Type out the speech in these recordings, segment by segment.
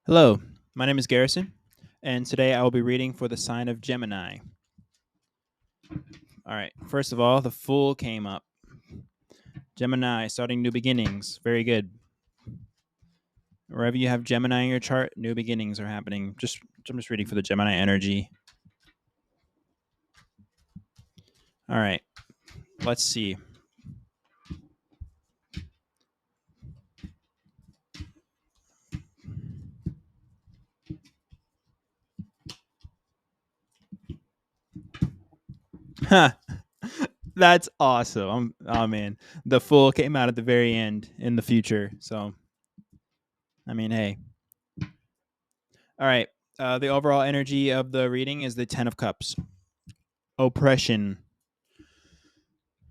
Hello, my name is Garrison, and today I will be reading for the sign of Gemini. All right, first of all, the Fool came up. Gemini, starting new beginnings. Very good. Wherever you have Gemini in your chart, new beginnings are happening. I'm just reading for the Gemini energy. All right, let's see. Huh. That's awesome. Oh man, the Fool came out at the very end in the future. So, I mean, hey. All right. The overall energy of the reading is the Ten of Cups. Oppression.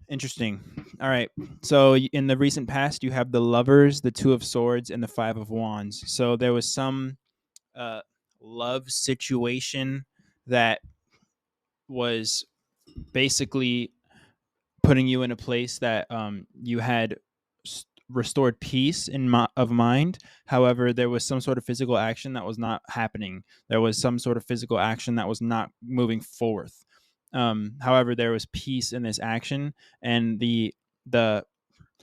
Interesting. All right. So in the recent past, you have the Lovers, the Two of Swords, and the Five of Wands. So there was some uh, love situation that was basically putting you in a place that you had restored peace of mind. However, there was some sort of physical action that was not happening. There was some sort of physical action that was not moving forth. However, there was peace in this action, and the the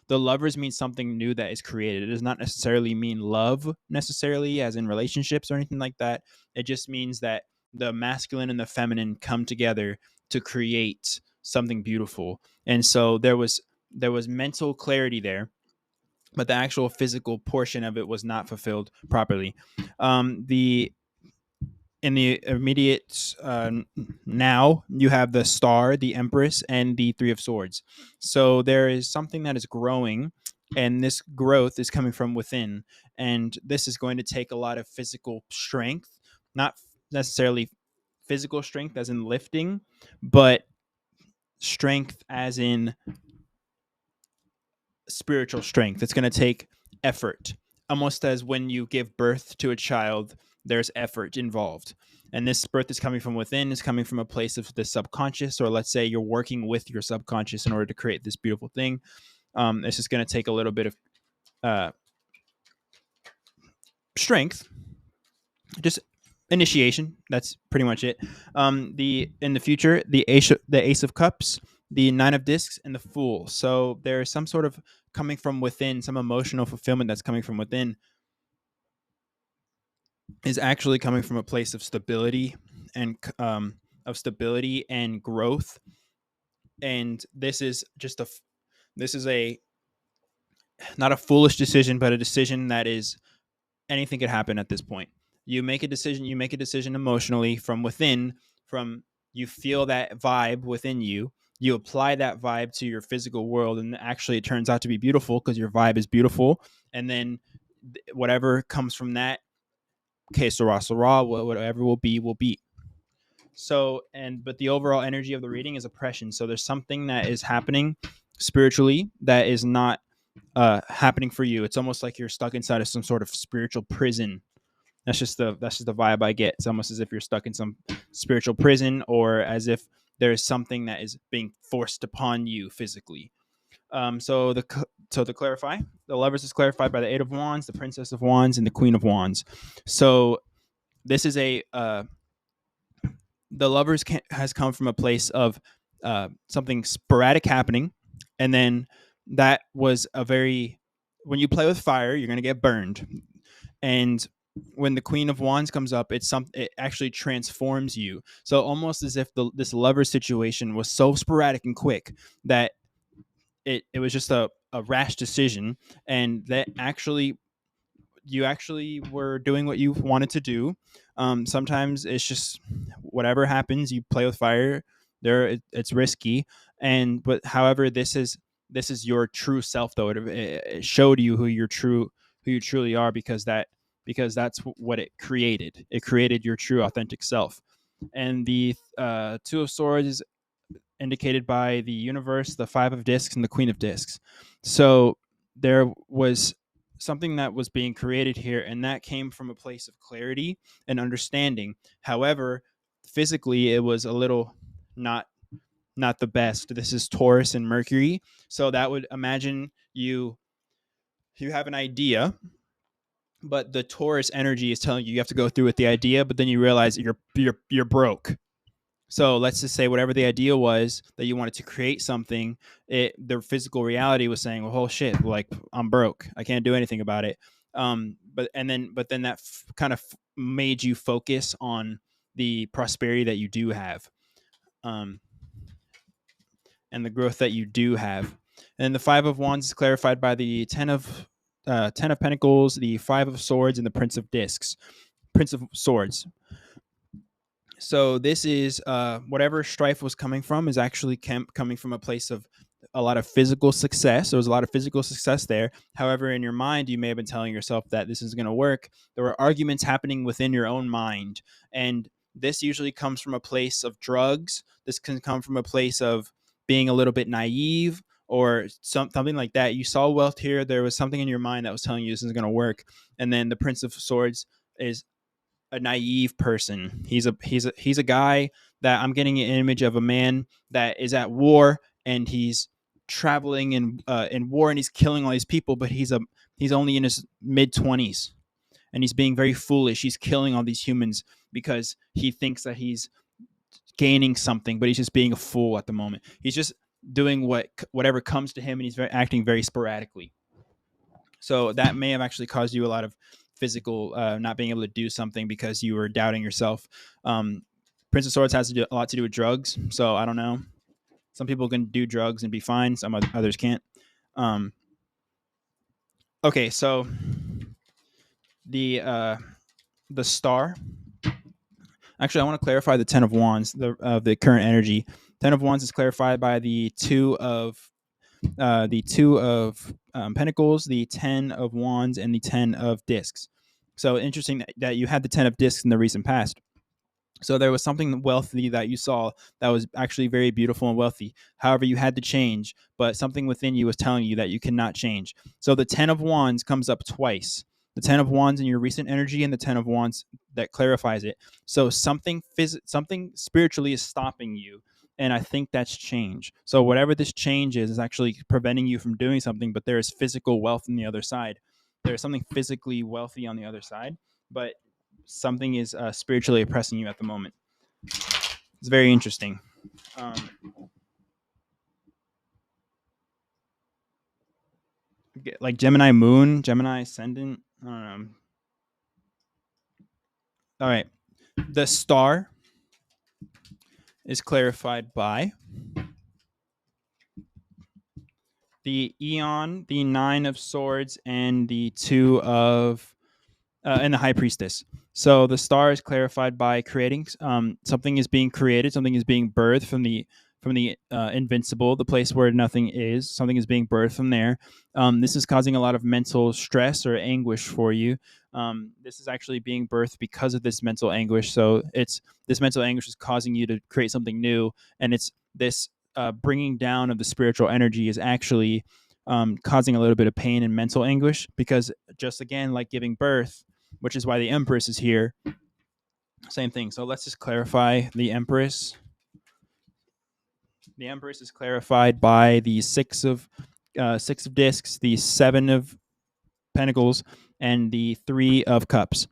lovers means something new that is created. It does not necessarily mean love necessarily, as in relationships or anything like that. It just means that the masculine and the feminine come together to create something beautiful. And so there was mental clarity there, but the actual physical portion of it was not fulfilled properly. The in the immediate now, you have the Star, the Empress, and the Three of Swords. So there is something that is growing, and this growth is coming from within, and this is going to take a lot of physical strength, not necessarily physical strength as in lifting, but strength as in spiritual strength. It's going to take effort, almost as when you give birth to a child, there's effort involved. And this birth is coming from within, is coming from a place of the subconscious, or let's say you're working with your subconscious in order to create this beautiful thing. It's just going to take a little bit of uh, strength, just initiation. That's pretty much it. The in the future, the Ace of Cups, the Nine of Discs, and the Fool. So there's some sort of coming from within, some emotional fulfillment that's coming from within, is actually coming from a place of stability and growth. And this is this is a not a foolish decision, but a decision that is anything could happen at this point. You make a decision. You make a decision emotionally from within. From You feel that vibe within you. You apply that vibe to your physical world, and actually, it turns out to be beautiful because your vibe is beautiful. And then whatever comes from that, okay, Sarah, whatever will be, will be. So, but the overall energy of the reading is oppression. So there's something that is happening spiritually that is not happening for you. It's almost like you're stuck inside of some sort of spiritual prison. That's just the vibe I get. It's almost as if you're stuck in some spiritual prison, or as if there is something that is being forced upon you physically. So to clarify, the Lovers is clarified by the Eight of Wands, the Princess of Wands, and the Queen of Wands. So this is the Lovers has come from a place of something sporadic happening, and then that was a very when you play with fire, you're going to get burned. And when the Queen of Wands comes up, it actually transforms you. So almost as if this lover situation was so sporadic and quick that it was just a rash decision, and that actually you actually were doing what you wanted to do. Sometimes it's just whatever happens, you play with fire. It's risky, but however, this is your true self, though. It showed you who you truly are, because that's what it created. It created your true, authentic self. And the Two of Swords is indicated by the universe, the Five of Discs, and the Queen of Discs. So there was something that was being created here, and that came from a place of clarity and understanding. However, physically, it was a little not not the best. This is Taurus and Mercury, so that would imagine you have an idea, but the Taurus energy is telling you have to go through with the idea, but then you realize you're broke. So let's just say whatever the idea was that you wanted to create something, the physical reality was saying, "Well, oh shit, like I'm broke. I can't do anything about it." But then that kind of made you focus on the prosperity that you do have, um, and the growth that you do have. And the Five of Wands is clarified by the Ten of Pentacles, the Five of Swords, and the Prince of Swords. So this is whatever strife was coming from is actually coming from a place of a lot of physical success. There was a lot of physical success there. However, in your mind, you may have been telling yourself that this is going to work. There were arguments happening within your own mind. And this usually comes from a place of drugs. This can come from a place of being a little bit naive or something like that. You saw wealth here. There was something in your mind that was telling you this is going to work. And then the Prince of Swords is a naive person. He's a guy that I'm getting an image of a man that is at war and he's traveling in war and he's killing all these people, but he's only in his mid-20s and he's being very foolish. He's killing all these humans because he thinks that he's gaining something, but he's just being a fool at the moment. He's just doing whatever comes to him and he's acting very sporadically. So that may have actually caused you a lot of physical not being able to do something because you were doubting yourself. Prince of Swords has a lot to do with drugs, so I don't know. Some people can do drugs and be fine. Some others can't. Okay, so the star. Actually, I want to clarify the Ten of Wands, the current energy. Ten of Wands is clarified by the Two of Pentacles, the Ten of Wands, and the Ten of Discs. So interesting that you had the Ten of Discs in the recent past. So there was something wealthy that you saw that was actually very beautiful and wealthy. However, you had to change, but something within you was telling you that you cannot change. So the Ten of Wands comes up twice. The Ten of Wands in your recent energy and the Ten of Wands that clarifies it. So something spiritually is stopping you. And I think that's change. So whatever this change is actually preventing you from doing something, but there is physical wealth on the other side. There's something physically wealthy on the other side, but something is spiritually oppressing you at the moment. It's very interesting. Like Gemini moon, Gemini ascendant. I don't know. All right. The star is clarified by the Eon, the Nine of Swords, and the Two of and the High Priestess. So the star is clarified by creating something is being created, something is being birthed from the invincible, the place where nothing is. Something is being birthed from there. This is causing a lot of mental stress or anguish for you. This is actually being birthed because of this mental anguish. So this mental anguish is causing you to create something new, and it's this bringing down of the spiritual energy is actually causing a little bit of pain and mental anguish because just again, like giving birth, which is why the Empress is here. Same thing. So let's just clarify the Empress. The Empress is clarified by the Six of Discs, the Seven of Pentacles, and the Three of Cups.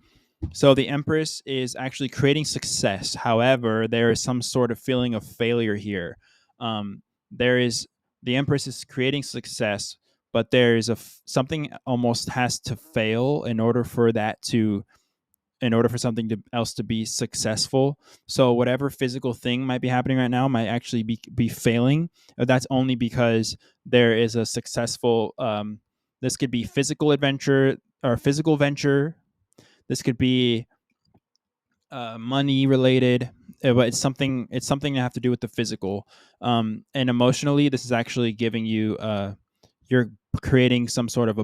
So the Empress is actually creating success. However, there is some sort of feeling of failure here. The Empress is creating success, but there is something almost has to fail in order for something else to be successful. So whatever physical thing might be happening right now might actually be failing. That's only because there is a successful. This could be physical adventure or physical venture. This could be money related, but it's something to have to do with the physical. And emotionally, this is actually giving you. You're creating some sort of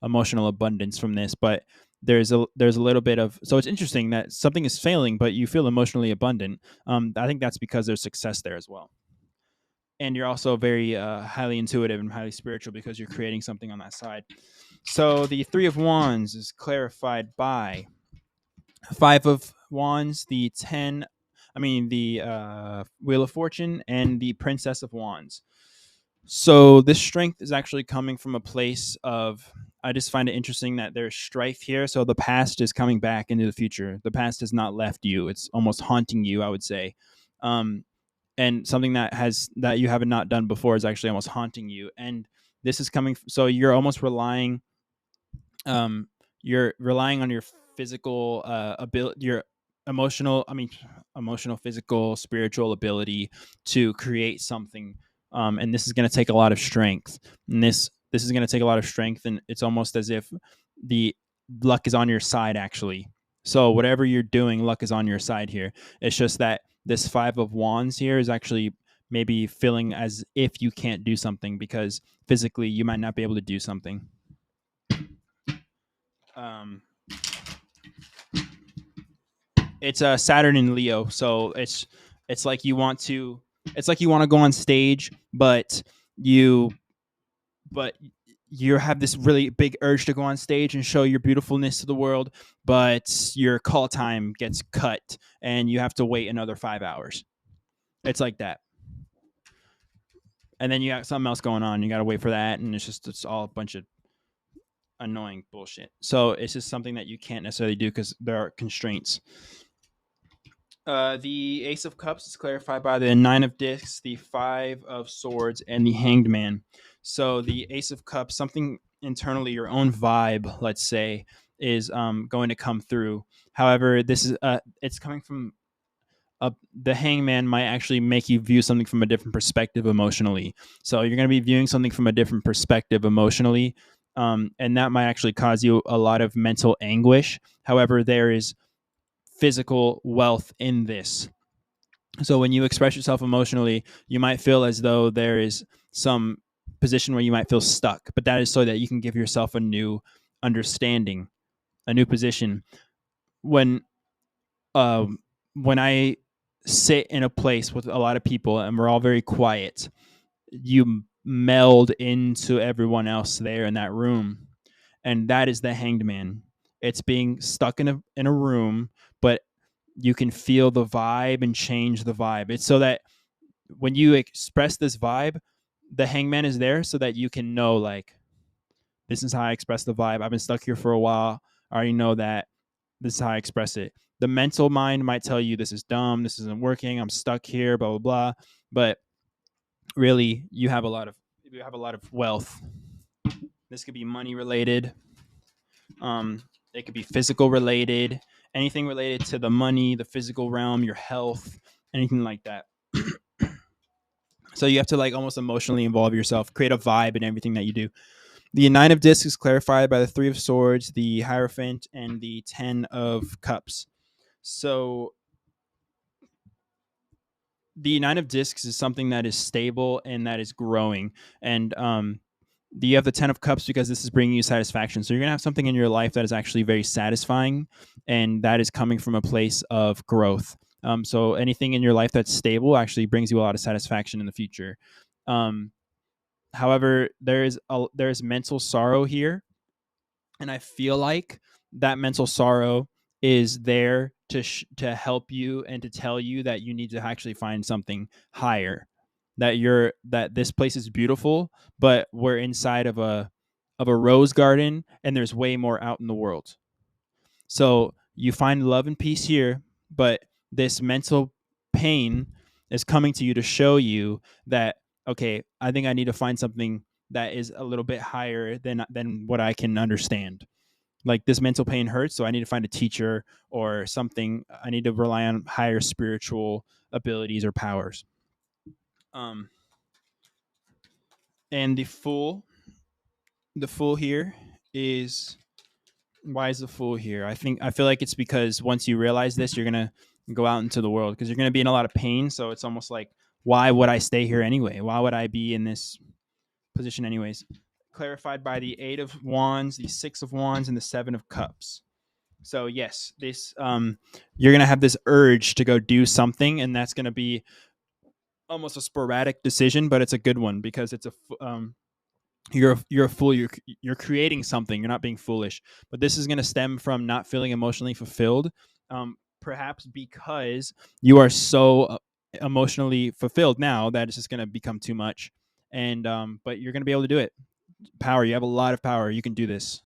emotional abundance from this, but there's a little bit of, so it's interesting that something is failing but you feel emotionally abundant. I think that's because there's success there as well, and you're also very highly intuitive and highly spiritual because you're creating something on that side. So the Three of Wands is clarified by Five of Wands, the Wheel of Fortune, and the Princess of Wands. So this strength is actually coming from a place of I just find it interesting that there's strife here. So the past is coming back into the future. The past has not left you. It's almost haunting you, I would say. Um, and something that you have not done before is actually almost haunting you. And this is coming. So um, you're relying on your physical ability, your emotional, I mean, emotional, physical, spiritual ability to create something. And this is going to take a lot of strength. And this is going to take a lot of strength, and it's almost as if the luck is on your side, actually. So whatever you're doing, luck is on your side here. It's just that this Five of Wands here is actually maybe feeling as if you can't do something because physically you might not be able to do something. Um, it's a Saturn in Leo, so it's like you want to go on stage, you but you have this really big urge to go on stage and show your beautifulness to the world, but your call time gets cut and you have to wait another 5 hours. It's like that. And then you got something else going on. You got to wait for that, and it's all a bunch of annoying bullshit. So it's just something that you can't necessarily do because there are constraints. The Ace of Cups is clarified by the Nine of Discs, the Five of Swords, and the Hanged Man. So the Ace of Cups, something internally, your own vibe, let's say, is going to come through. However, this is it's coming from the Hangman might actually make you view something from a different perspective emotionally. So you're going to be viewing something from a different perspective emotionally, and that might actually cause you a lot of mental anguish. However, there is physical wealth in this. So when you express yourself emotionally, you might feel as though there is some position where you might feel stuck, but that is so that you can give yourself a new understanding, a new position. When when I sit in a place with a lot of people and we're all very quiet, you meld into everyone else there in that room, and that is the Hanged Man. It's being stuck in a room, but you can feel the vibe and change the vibe. It's so that when you express this vibe, the Hangman is there so that you can know, like, this is how I express the vibe. I've been stuck here for a while. I already know that this is how I express it. The mental mind might tell you this is dumb, this isn't working, I'm stuck here, blah blah blah. But really, you have a lot of wealth. This could be money related. It could be physical related, anything related to the money, the physical realm, your health, anything like that. So you have to like almost emotionally involve yourself, create a vibe in everything that you do. The Nine of Discs is clarified by the Three of Swords, the Hierophant, and the Ten of Cups. So the Nine of Discs is something that is stable and that is growing. And you have the Ten of Cups because this is bringing you satisfaction. So you're going to have something in your life that is actually very satisfying, and that is coming from a place of growth. So anything in your life that's stable actually brings you a lot of satisfaction in the future. However, there is mental sorrow here, and I feel like that mental sorrow is there to help you and to tell you that you need to actually find something higher. That this place is beautiful, but we're inside of a rose garden, and there's way more out in the world. So you find love and peace here, but this mental pain is coming to you to show you that, okay, I think I need to find something that is a little bit higher than what I can understand. Like, this mental pain hurts, so I need to find a teacher or something. I need to rely on higher spiritual abilities or powers. Um, and the fool here is, why is the fool here? I feel like it's because once you realize this, you're gonna go out into the world because you're gonna be in a lot of pain. So it's almost like, why would I stay here anyway? Why would I be in this position anyways? Clarified by the Eight of Wands, the Six of Wands, and the Seven of Cups. So yes, this you're gonna have this urge to go do something, and that's gonna be almost a sporadic decision, but it's a good one because it's you're a fool. You're creating something. You're not being foolish. But this is going to stem from not feeling emotionally fulfilled, perhaps because you are so emotionally fulfilled now that it's just going to become too much. And but you're going to be able to do it. Power. You have a lot of power. You can do this.